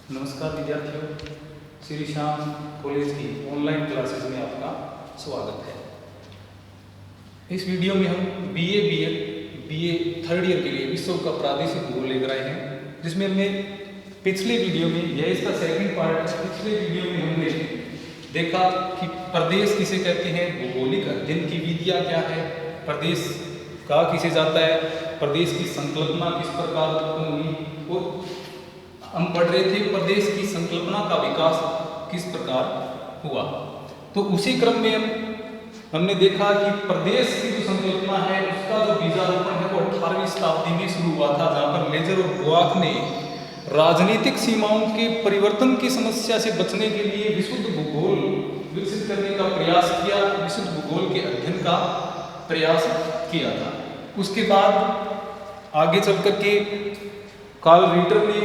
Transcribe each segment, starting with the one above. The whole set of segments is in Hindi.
नमस्कार विद्यार्थियों, श्री श्याम कॉलेज की ऑनलाइन क्लासेस में आपका स्वागत है। इस वीडियो में हम बीए थर्ड ईयर के लिए विश्व का प्रादेशिक भूगोल लेकर आए हैं, जिसमें हमने पिछले वीडियो में, यह इसका सेकंड पार्ट है, पिछले वीडियो में हमने देखा कि प्रदेश किसे कहते हैं, भौगोलिक अध्ययन की विधियाँ क्या है, प्रदेश कहा किसे जाता है, प्रदेश की संकल्पना किस प्रकार उत्पन्न हुई, और हम पढ़ रहे थे प्रदेश की संकल्पना का विकास किस प्रकार हुआ। तो उसी क्रम में हमने देखा कि प्रदेश की जो संकल्पना है उसका जो बीजारोपण है वो 18वीं शताब्दी में शुरू हुआ था, जहाँ पर मेजर और बुआक ने राजनीतिक सीमाओं के परिवर्तन की समस्या से बचने के लिए विशुद्ध भूगोल विकसित करने का प्रयास किया, विशुद्ध भूगोल के अध्ययन का प्रयास किया था। उसके बाद आगे चल करके कार्ल रिटर ने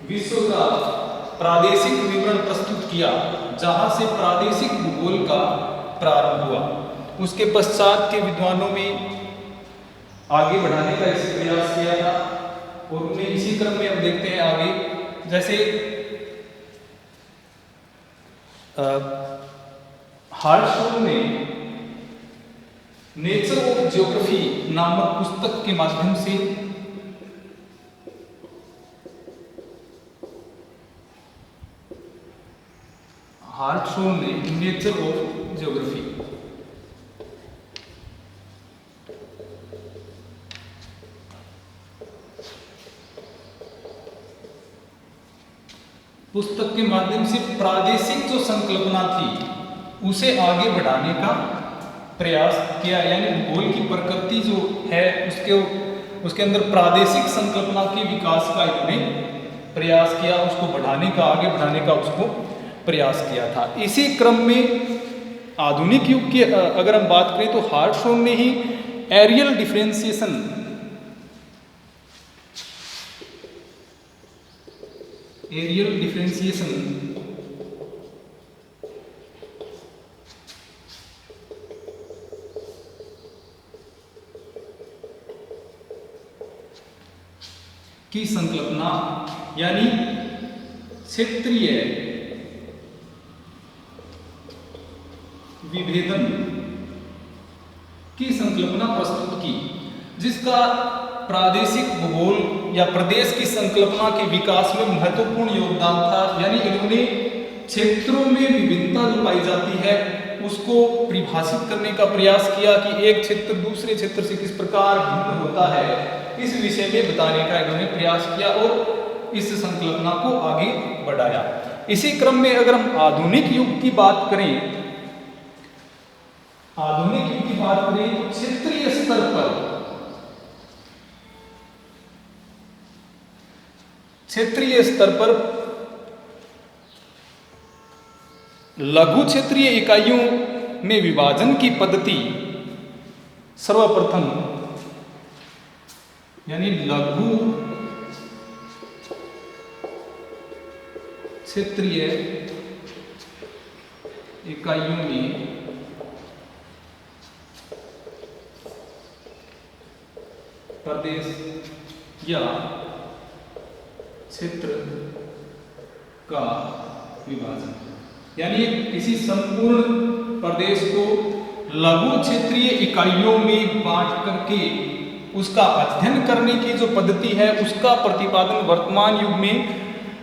विश्व का प्रादेशिक विवरण प्रस्तुत किया, जहां से प्रादेशिक भूगोल का प्रारंभ हुआ। उसके पश्चात के विद्वानों में आगे बढ़ाने का इसे प्रयास किया था, और उन्हें इसी क्रम में हम देखते हैं आगे, जैसे हार्टशॉल ने नेचर ऑफ ज्योग्राफी नामक पुस्तक के माध्यम से हार्टशॉल ने नेचर ऑफ ज्योग्राफी पुस्तक के माध्यम से प्रादेशिक जो संकल्पना थी उसे आगे बढ़ाने का प्रयास किया, यानी भूगोल की प्रकृति जो है उसके अंदर प्रादेशिक संकल्पना के विकास का इन्होंने प्रयास किया, उसको बढ़ाने का, आगे बढ़ाने का उसको प्रयास किया था। इसी क्रम में आधुनिक युग की अगर हम बात करें तो हार्टशॉल ने ही एरियल डिफरेंशिएशन की संकल्पना, यानी क्षेत्रीय विभेदन की संकल्पना प्रस्तुत की, जिसका प्रादेशिक भूगोल या प्रदेश की संकल्पना के विकास में महत्वपूर्ण योगदान था। यानी इन्होंने क्षेत्रों में विभिन्नता जो पाई जाती है उसको परिभाषित करने का प्रयास किया कि एक क्षेत्र दूसरे क्षेत्र से किस प्रकार भिन्न होता है, इस विषय में बताने का इन्होंने प्रयास किया और इस संकल्पना को आगे बढ़ाया। इसी क्रम में अगर हम आधुनिक युग की बात करें तो क्षेत्रीय स्तर पर लघु क्षेत्रीय इकाइयों में विभाजन की पद्धति सर्वप्रथम, यानी लघु क्षेत्रीय इकाइयों में प्रदेश या क्षेत्र का विभाजन, यानी किसी संपूर्ण प्रदेश को लघु क्षेत्रीय इकाइयों में बांट करके उसका अध्ययन करने की जो पद्धति है उसका प्रतिपादन वर्तमान युग में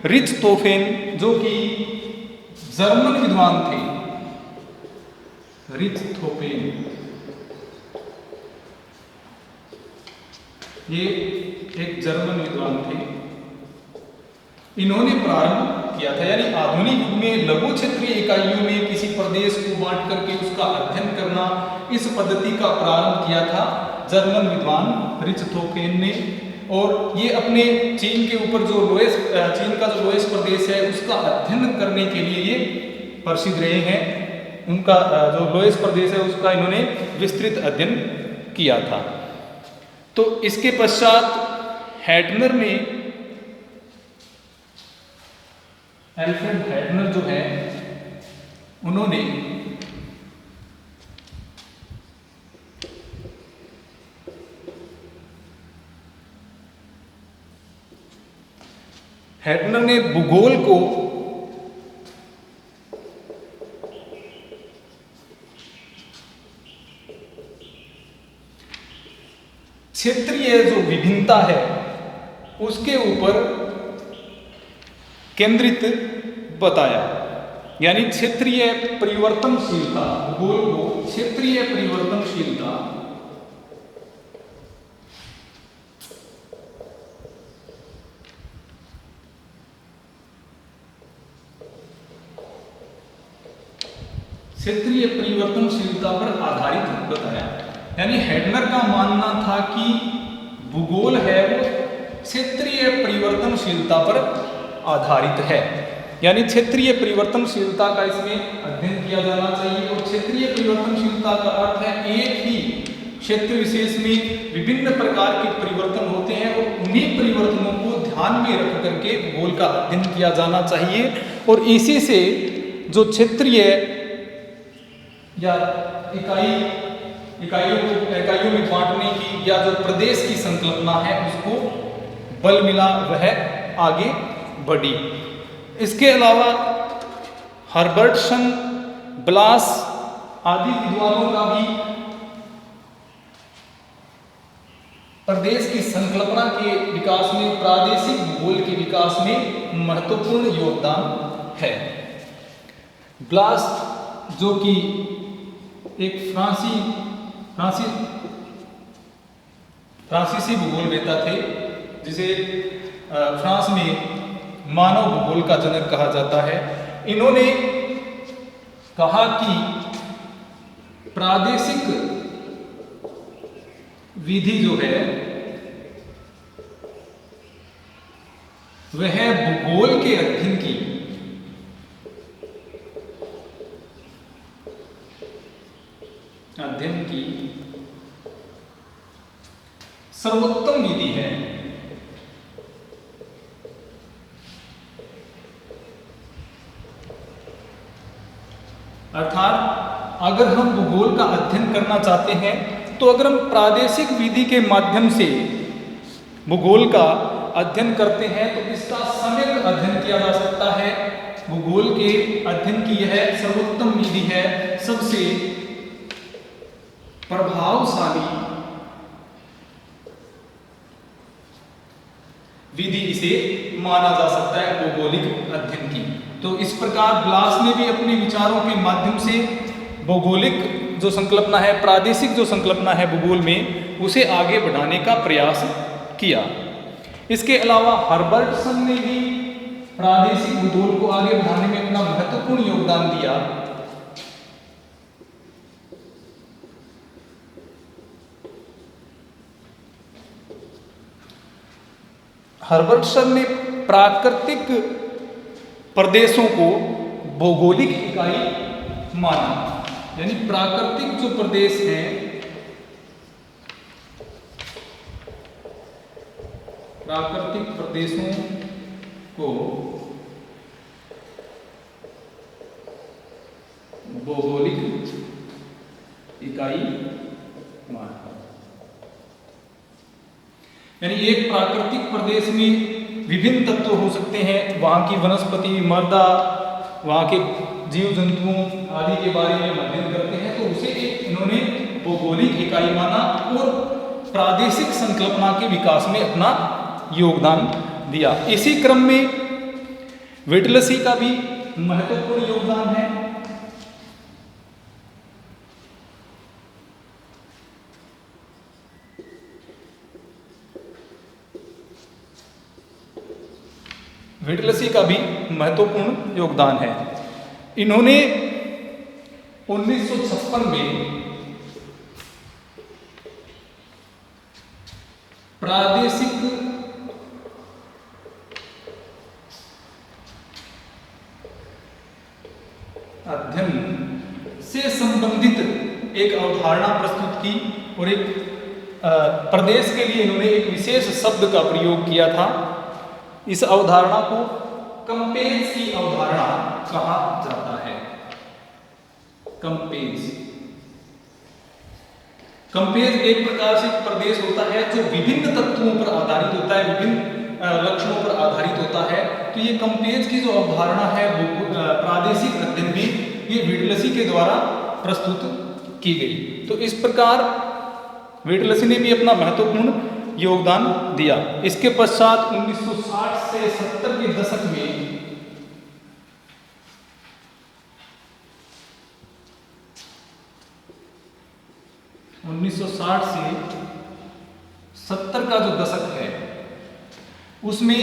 रिच्टहोफेन, जो कि जर्मन विद्वान थे, रिच्टहोफेन, ये एक जर्मन विद्वान थे, इन्होंने प्रारंभ किया था। यानी आधुनिक युग में लघु क्षेत्रीय इकाइयों में किसी प्रदेश को बांट करके उसका अध्ययन करना, इस पद्धति का प्रारंभ किया था जर्मन विद्वान रिच्टहोफेन ने। और ये अपने चीन के ऊपर जो चीन का जो लोएस्ट प्रदेश है उसका अध्ययन करने के लिए ये प्रसिद्ध रहे हैं। उनका जो लोएस्ट प्रदेश है उसका इन्होंने विस्तृत अध्ययन किया था। तो इसके पश्चात हैटनर ने, एल्फ्रेड हैटनर जो है, उन्होंने हैडनर ने भूगोल को क्षेत्रीय जो विभिन्नता है उसके ऊपर केंद्रित बताया। यानी क्षेत्रीय परिवर्तनशीलता, भूगोल को क्षेत्रीय परिवर्तनशीलता क्षेत्रीय परिवर्तनशीलता पर आधारित बताया। यानी हैडनर का मानना था कि भूगोल है वो क्षेत्रीय परिवर्तनशीलता पर आधारित है। यानी क्षेत्रीय परिवर्तनशीलता का इसमें अध्ययन किया जाना चाहिए। और क्षेत्रीय परिवर्तनशीलता का अर्थ है एक ही क्षेत्र विशेष में विभिन्न प्रकार के परिवर्तन होते हैं और उन्हीं परिवर्तनों को ध्यान में रख करके भूगोल का अध्ययन किया जाना चाहिए। और इसी से जो क्षेत्रीय या इकाइयों में बांटने की या जो प्रदेश की संकल्पना है उसको बल मिला, वह आगे बढ़ी। इसके अलावा हर्बर्टसन, ब्लास आदि विद्वानों का भी प्रदेश की संकल्पना के विकास में, प्रादेशिक भूगोल के विकास में महत्वपूर्ण योगदान है। ब्लास जो कि एक फ्रांसीसी भूगोलवेत्ता थे, जिसे फ्रांस में मानव भूगोल का जनक कहा जाता है। इन्होंने कहा कि प्रादेशिक विधि जो है वह भूगोल के अध्ययन की सर्वोत्तम विधि है। अर्थात अगर हम भूगोल का अध्ययन करना चाहते हैं तो अगर हम प्रादेशिक विधि के माध्यम से भूगोल का अध्ययन करते हैं तो इसका समग्र अध्ययन किया जा सकता है। भूगोल के अध्ययन की यह सर्वोत्तम विधि है, सबसे प्रभावशाली विधि इसे माना जा सकता है भौगोलिक अध्ययन की। तो इस प्रकार ब्लास ने भी अपने विचारों के माध्यम से भौगोलिक जो संकल्पना है, प्रादेशिक जो संकल्पना है भूगोल में, उसे आगे बढ़ाने का प्रयास किया। इसके अलावा हर्बर्टसन ने भी प्रादेशिक भूगोल को आगे बढ़ाने में अपना महत्वपूर्ण योगदान दिया। हर्बर्टसन ने प्राकृतिक प्रदेशों को भौगोलिक इकाई माना। यानी प्राकृतिक जो प्रदेश हैं, प्राकृतिक प्रदेशों को भौगोलिक इकाई माना। यानी एक प्राकृतिक प्रदेश में विभिन्न तत्व हो सकते हैं, वहाँ की वनस्पति, मृदा, वहाँ के जीव जंतुओं आदि के बारे में अध्ययन करते हैं, तो उसे एक इन्होंने भौगोलिक इकाई माना और प्रादेशिक संकल्पना के विकास में अपना योगदान दिया। इसी क्रम में व्हिटलसी का भी महत्वपूर्ण योगदान है। व्हिटलसी का भी महत्वपूर्ण योगदान है। इन्होंने 1956 में प्रादेशिक अध्ययन से संबंधित एक अवधारणा प्रस्तुत की और एक प्रदेश के लिए इन्होंने एक विशेष शब्द का प्रयोग किया था। इस अवधारणा को कंपेज की अवधारणा कहा जाता है। कंपेज एक प्रकार से प्रदेश होता है जो विभिन्न तत्वों पर आधारित होता है, विभिन्न लक्षणों पर आधारित होता है। तो ये कंपेज की जो अवधारणा है वो प्रादेशिक अध्ययन में ये व्हिटलसी के द्वारा प्रस्तुत की गई। तो इस प्रकार व्हिटलसी ने भी अपना महत्वपूर्ण योगदान दिया। इसके पश्चात 1960 से 70 के दशक में 1960 से 70 का जो दशक है उसमें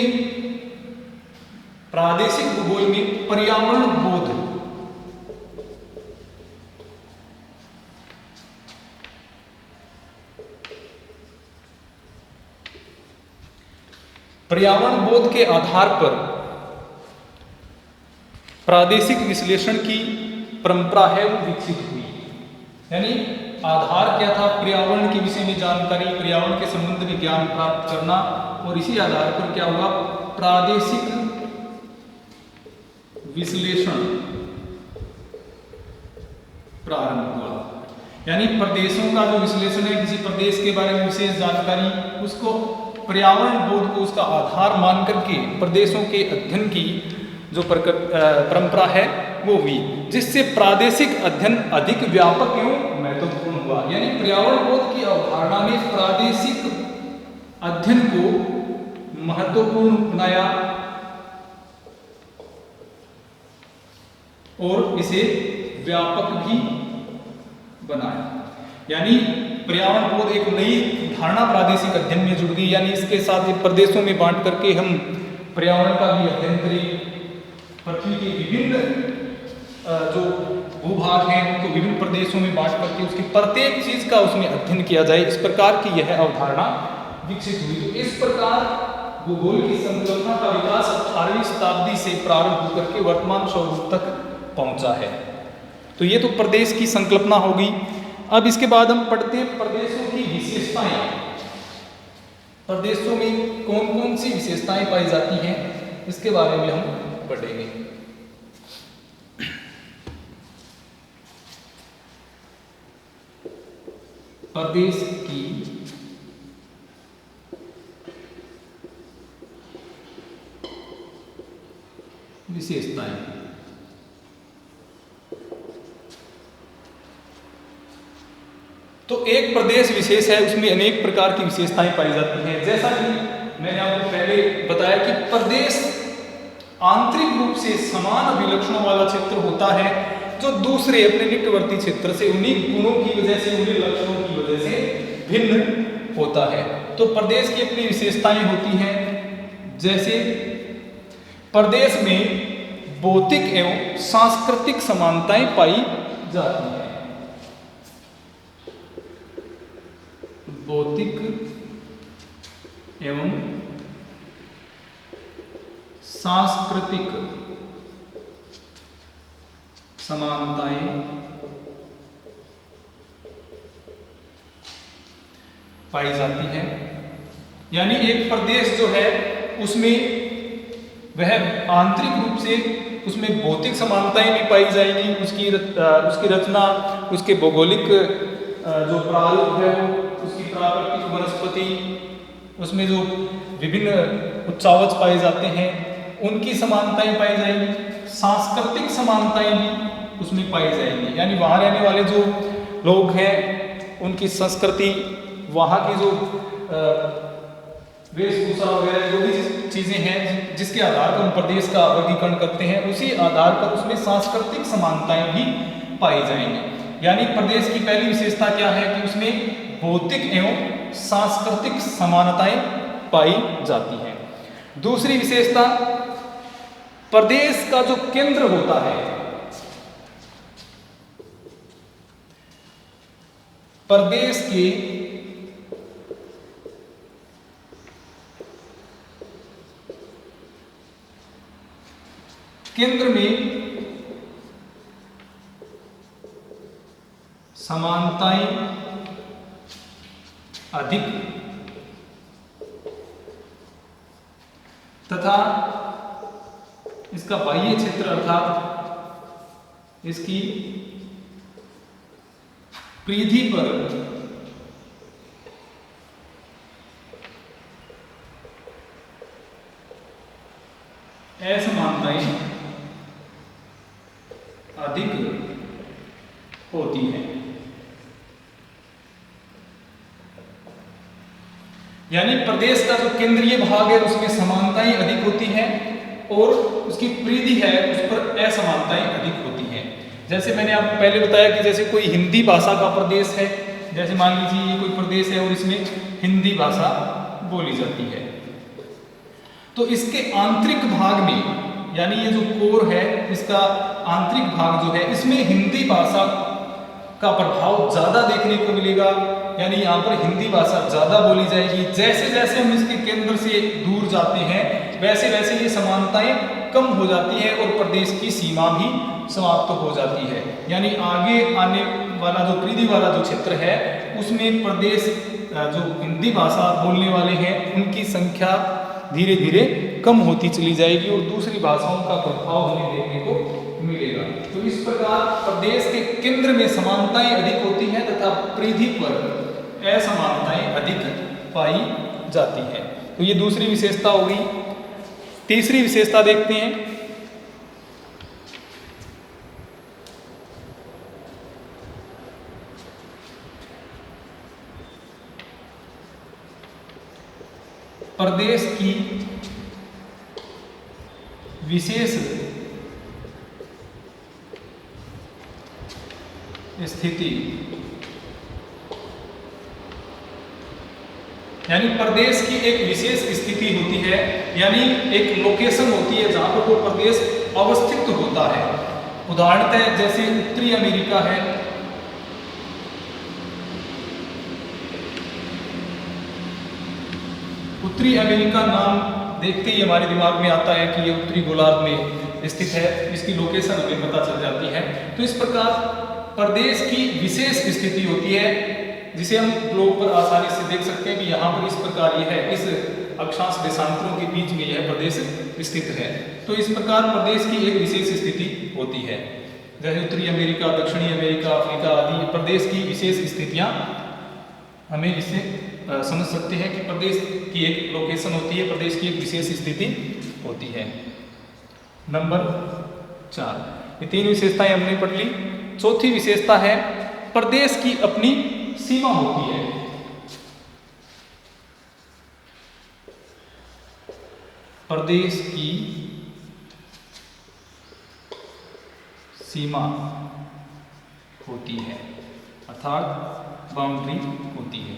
प्रादेशिक भूगोल में पर्यावरण बोध के आधार पर प्रादेशिक विश्लेषण की परंपरा है वो विकसित हुई। यानी आधार क्या था? पर्यावरण के विषय में जानकारी, पर्यावरण के संबंध में ज्ञान प्राप्त करना, और इसी आधार पर क्या हुआ? प्रादेशिक विश्लेषण प्रारंभ हुआ। यानी प्रदेशों का जो विश्लेषण है, किसी प्रदेश के बारे में विशेष जानकारी, उसको पर्यावरण बोध को उसका आधार मान करके प्रदेशों के अध्ययन की जो परंपरा है वो हुई, जिससे प्रादेशिक अध्ययन अधिक व्यापक एवं महत्वपूर्ण हुआ। यानी पर्यावरण बोध की अवधारणा ने प्रादेशिक अध्ययन को महत्वपूर्ण बनाया और इसे व्यापक भी बनाया। यानी पर्यावरण बोध एक नई धारणा प्रादेशिक अध्ययन में जुड़ गई। यानी इसके साथ प्रदेशों में बांट करके हम पर्यावरण का भी अध्ययन करें, पृथ्वी के विभिन्न जो भूभाग हैं उनको विभिन्न प्रदेशों में बांट करके उसकी प्रत्येक चीज का उसमें अध्ययन किया जाए, इस प्रकार की यह अवधारणा विकसित हुई। तो इस प्रकार भूगोल की संकल्पना का विकास 18वीं शताब्दी से प्रारंभ होकर के वर्तमान स्वरूप तक पहुंचा है। तो ये तो प्रदेश की संकल्पना होगी। अब इसके बाद हम पढ़ते हैं प्रदेशों की विशेषताएं। प्रदेशों में कौन कौन सी विशेषताएं पाई जाती हैं, इसके बारे में हम पढ़ेंगे। प्रदेश की विशेषताएं। तो एक प्रदेश विशेष है, उसमें अनेक प्रकार की विशेषताएं पाई जाती हैं। जैसा कि मैंने आपको पहले बताया कि प्रदेश आंतरिक रूप से समान अभिलक्षणों वाला क्षेत्र होता है, जो दूसरे अपने निकटवर्ती क्षेत्र से उन्हीं गुणों की वजह से, उन्हीं लक्षणों की वजह से भिन्न होता है। तो प्रदेश की अपनी विशेषताएं होती हैं। जैसे प्रदेश में भौतिक एवं सांस्कृतिक समानताएं पाई जाती हैं। भौतिक एवं सांस्कृतिक समानताएं पाई जाती हैं। यानी एक प्रदेश जो है उसमें वह आंतरिक रूप से उसमें भौतिक समानताएं भी पाई जाएंगी, उसकी रचना, उसके भौगोलिक जो प्रारूप है, उसकी प्राकृतिक वनस्पति, उसमें जो विभिन्न उच्चावच पाए जाते हैं उनकी समानताएं पाई जाएंगी। सांस्कृतिक समानताएं भी उसमें पाई जाएंगी। यानी वहाँ रहने वाले जो लोग हैं उनकी संस्कृति, वहाँ की जो वेशभूषा वगैरह जो भी चीज़ें हैं जिसके आधार पर हम प्रदेश का वर्गीकरण करते हैं, उसी आधार पर उसमें सांस्कृतिक समानताएं भी पाई जाएंगी। यानी प्रदेश की पहली विशेषता क्या है कि उसमें भौतिक एवं सांस्कृतिक समानताएं पाई जाती हैं। दूसरी विशेषता, प्रदेश का जो केंद्र होता है, प्रदेश के केंद्र में समानताएं अधिक तथा इसका बाह्य क्षेत्र अर्थात इसकी परिधि पर असमानताएं अधिक होती हैं। यानी प्रदेश का जो केंद्रीय भाग है उसमें समानताएं अधिक होती हैं और उसकी परिधि है उस पर असमानताएं अधिक होती हैं। जैसे मैंने आपको पहले बताया कि जैसे कोई हिंदी भाषा का प्रदेश है, जैसे मान लीजिए ये कोई प्रदेश है और इसमें हिंदी भाषा बोली जाती है, तो इसके आंतरिक भाग में, यानी ये जो कोर है इसका आंतरिक भाग जो है, इसमें हिंदी भाषा का प्रभाव ज्यादा देखने को मिलेगा। यानी यहाँ पर हिंदी भाषा ज्यादा बोली जाएगी। जैसे जैसे हम इसके केंद्र से दूर जाते हैं वैसे वैसे ये समानताएं कम हो जाती है और प्रदेश की सीमा भी समाप्त हो जाती है। यानी आगे आने वाला जो परिधि वाला जो क्षेत्र है उसमें प्रदेश जो हिंदी भाषा बोलने वाले हैं उनकी संख्या धीरे धीरे कम होती चली जाएगी और दूसरी भाषाओं का प्रभाव हमें देखने को मिलेगा। तो इस प्रकार प्रदेश के केंद्र में समानताएं अधिक होती हैं तथा परिधि पर असमानताएं अधिक पाई जाती हैं। तो ये दूसरी विशेषता होगी। तीसरी विशेषता देखते हैं। प्रदेश की विशेष स्थिति, यानी प्रदेश की एक विशेष स्थिति होती है, यानी एक लोकेशन होती है जहां पर वो प्रदेश अवस्थित होता है। उदाहरणतः जैसे उत्तरी अमेरिका है, उत्तरी अमेरिका नाम देखते ही हमारे दिमाग में आता है कि ये उत्तरी गोलार्ध में स्थित है, इसकी लोकेशन हमें पता चल जाती है। तो इस प्रकार प्रदेश की विशेष स्थिति होती है जिसे हम ग्लोब पर आसानी से देख सकते हैं कि यहाँ पर इस प्रकार यह है, इस अक्षांश देशांतरों के बीच में यह प्रदेश स्थित है। तो इस प्रकार प्रदेश की एक विशेष स्थिति होती है। जैसे उत्तरी अमेरिका, दक्षिणी अमेरिका, अफ्रीका आदि प्रदेश की विशेष स्थितियाँ हमें इससे समझ सकते हैं कि प्रदेश की एक लोकेशन होती है, प्रदेश की एक विशेष स्थिति होती है। नंबर 4, ये 3 विशेषताएं हमने पढ़ ली। चौथी विशेषता है प्रदेश की अपनी सीमा होती है। प्रदेश की सीमा होती है अर्थात बाउंड्री होती है।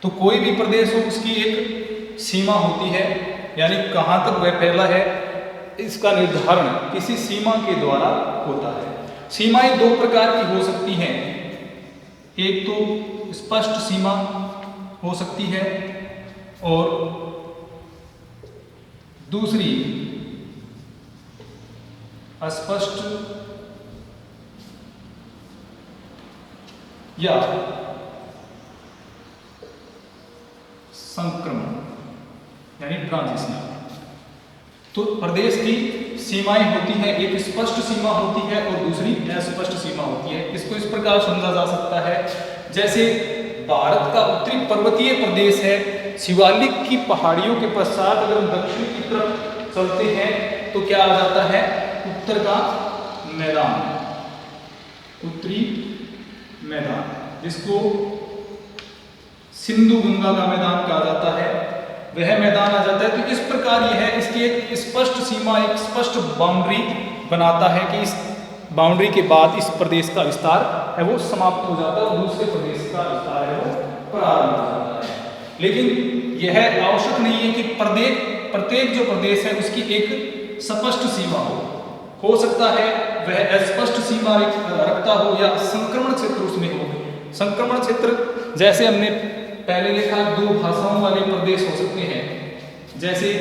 तो कोई भी प्रदेश हो उसकी एक सीमा होती है, यानी कहां तक वह फैला है इसका निर्धारण किसी सीमा के द्वारा होता है। सीमाएं 2 प्रकार की हो सकती हैं। एक तो स्पष्ट सीमा हो सकती है और दूसरी अस्पष्ट या संक्रमण यानी ट्रांजिशनल। तो प्रदेश की सीमाएं होती हैं, एक स्पष्ट सीमा होती है और दूसरी अस्पष्ट सीमा होती है। इसको इस प्रकार समझा जा सकता है, जैसे भारत का उत्तरी पर्वतीय प्रदेश है, शिवालिक की पहाड़ियों के पश्चात अगर हम दक्षिण की तरफ चलते हैं तो क्या आ जाता है, उत्तर का मैदान, उत्तरी मैदान, जिसको सिंधु गंगा का मैदान कहा जाता है, वह मैदान आ जाता है। तो इस प्रकार यह है, इसकी एक स्पष्ट सीमा, एक स्पष्ट बाउंड्री बनाता है कि इस बाउंड्री के बाद इस प्रदेश का विस्तार है वो समाप्त हो जाता है और दूसरे प्रदेश का विस्तार है वो प्रारंभ हो जाता है। लेकिन यह आवश्यक नहीं है कि प्रत्येक जो प्रदेश है उसकी एक स्पष्ट सीमा हो सकता है वह अस्पष्ट सीमा रखता हो या संक्रमण क्षेत्र उसमें हो। संक्रमण क्षेत्र जैसे हमने पहले देखा 2 भाषाओं वाले प्रदेश हो सकते हैं, जैसे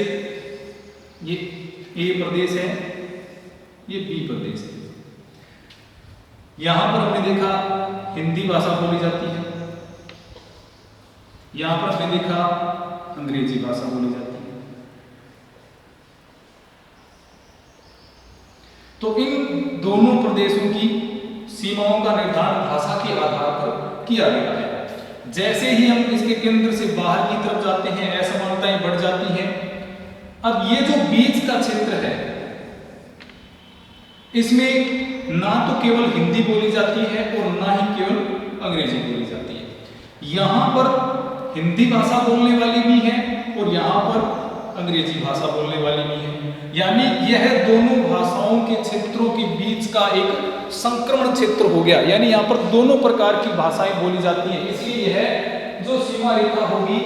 ये ए प्रदेश है, ये बी प्रदेश है। यहां पर हमने देखा हिंदी भाषा बोली जाती है, यहां पर हमने देखा अंग्रेजी भाषा बोली जाती है। तो इन दोनों प्रदेशों की सीमाओं का निर्धारण भाषा के आधार पर किया गया है। जैसे ही हम इसके केंद्र से बाहर की तरफ जाते हैं असमानताएं बढ़ जाती हैं अब ये जो बीच का क्षेत्र है, इसमें ना तो केवल हिंदी बोली जाती है और ना ही केवल अंग्रेजी बोली जाती है। यहां पर हिंदी भाषा बोलने वाली भी है और यहां पर अंग्रेजी भाषा बोलने वाली भी है, यानी यह दोनों भाषाओं के क्षेत्रों के बीच का एक संक्रमण क्षेत्र हो गया, यानी यहाँ पर दोनों प्रकार की भाषाएं बोली जाती हैं। इसलिए यह जो सीमा रेखा होगी,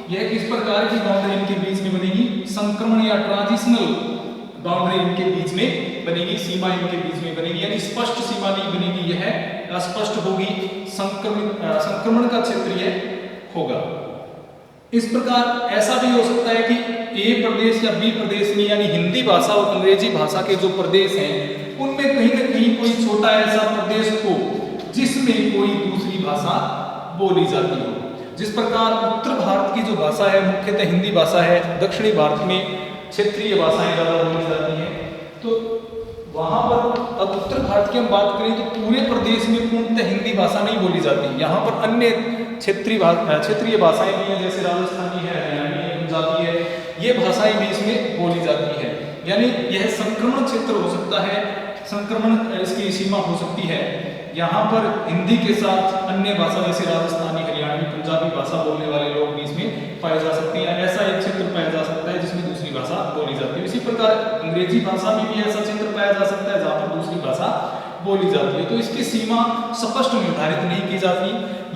यह किस प्रकार की बाउंड्री इनके बीच में बनेगी? संक्रमण या ट्रांजिशनल बाउंड्री इनके बीच में बनेगी, सीमा इनके बीच में बनेगी, यानी स्पष्ट सीमा नहीं बनेगी, यह अस्पष्ट होगी, संक्रमण का क्षेत्र यह होगा। इस प्रकार ऐसा भी हो सकता है कि ए प्रदेश या बी प्रदेश में, यानी हिंदी भाषा और अंग्रेजी भाषा के जो प्रदेश हैं उनमें कहीं ना कहीं कोई छोटा ऐसा प्रदेश हो जिसमें कोई दूसरी भाषा बोली जाती हो। जिस प्रकार उत्तर भारत की जो भाषा है मुख्यतः हिंदी भाषा है, दक्षिणी भारत में क्षेत्रीय भाषाएं ज्यादा बोली जाती हैं। तो वहां पर अब उत्तर भारत की हम बात करें तो पूरे प्रदेश में पूर्णतः हिंदी भाषा नहीं बोली जाती। यहाँ पर अन्य क्षेत्रीय भाषाएं भी हैं, जैसे राजस्थानी है, हरियाणवी है, पंजाबी है, ये भाषाएं भी इसमें बोली जाती है। यानी यह संक्रमण क्षेत्र हो सकता है, संक्रमण इसकी सीमा हो सकती है। यहाँ पर हिंदी के साथ अन्य भाषा जैसे राजस्थानी, हरियाणवी, पंजाबी भाषा बोलने वाले लोग भी इसमें पाए जा सकते हैं। ऐसा एक क्षेत्र पाया जा सकता है जिसमें दूसरी भाषा बोली जाती है। इसी प्रकार अंग्रेजी भाषा में भी ऐसा क्षेत्र पाया जा सकता है जहाँ पर दूसरी भाषा बोली जाती है। तो इसकी सीमा स्पष्ट निर्धारित नहीं की जाती,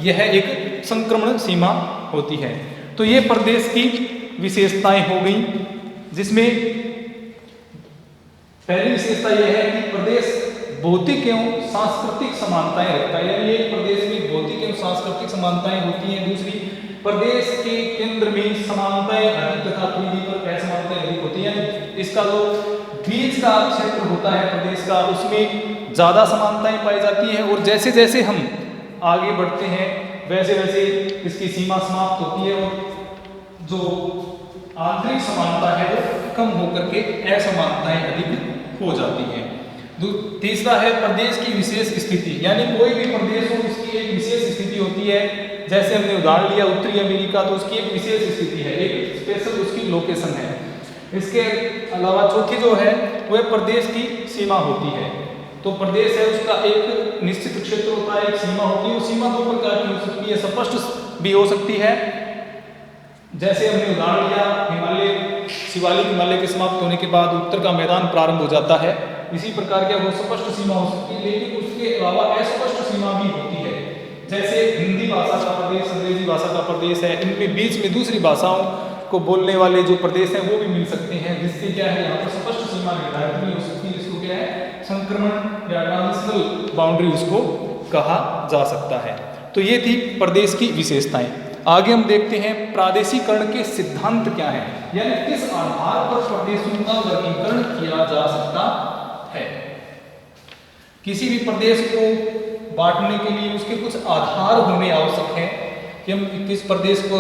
यह एक संक्रमण सीमा होती है। तो ये प्रदेश की विशेषताएं हो गई, जिसमें पहली विशेषता यह है कि प्रदेश भौतिक एवं सांस्कृतिक समानताएं रखता है, यानी एक प्रदेश में भौतिक एवं सांस्कृतिक समानताएं होती हैं। दूसरी, प्रदेश के केंद्र में समानताएं अधिक तथा दूरी पर असमानताएं अधिक होती हैं। इसका जो बीच का क्षेत्र होता है प्रदेश का, उसमें ज्यादा समानताएं पाई जाती हैं, और जैसे जैसे हम आगे बढ़ते हैं वैसे वैसे इसकी सीमा समाप्त होती है और जो आंतरिक समानता है वो कम होकर के असमानताएं अधिक हो जाती हैं। तीसरा है प्रदेश की विशेष स्थिति, यानी कोई भी प्रदेश हो उसकी एक विशेष स्थिति होती है। जैसे हमने उदाहरण लिया उत्तरी अमेरिका, तो उसकी एक विशेष स्थिति है, एक स्पेशल उसकी लोकेशन है। इसके अलावा चौथी जो है वह प्रदेश की सीमा होती है। तो प्रदेश है उसका एक निश्चित क्षेत्र होता है, एक सीमा होती है। वो सीमा दो प्रकार की हो सकती है, स्पष्ट भी हो सकती है, जैसे हमने उदाहरण लिया हिमालय, शिवालिक हिमालय के समाप्त होने के बाद उत्तर का मैदान प्रारंभ हो जाता है। इसी प्रकार की वो स्पष्ट सीमा हो सकती है, लेकिन उसके अलावा अस्पष्ट सीमा भी होती है। जैसे हिंदी भाषा का प्रदेश, अंग्रेजी भाषा का प्रदेश है, इनके बीच में दूसरी भाषाओं को बोलने वाले जो प्रदेश हैं वो भी मिल सकते हैं, जिससे क्या है यहाँ पर स्पष्ट सीमा निर्धारित नहीं हो सकती, जिसको क्या है संक्रमण या ट्रांजिशनल बाउंड्री उसको कहा जा सकता है। तो ये थी प्रदेश की विशेषताएं। आगे हम देखते हैं प्रादेशिकरण के सिद्धांत क्या है, यानी किस आधार पर प्रदेशों का वर्गीकरण किया जा सकता है। किसी भी प्रदेश को बांटने के लिए उसके कुछ आधार होने आवश्यक हैं कि हम किस प्रदेश को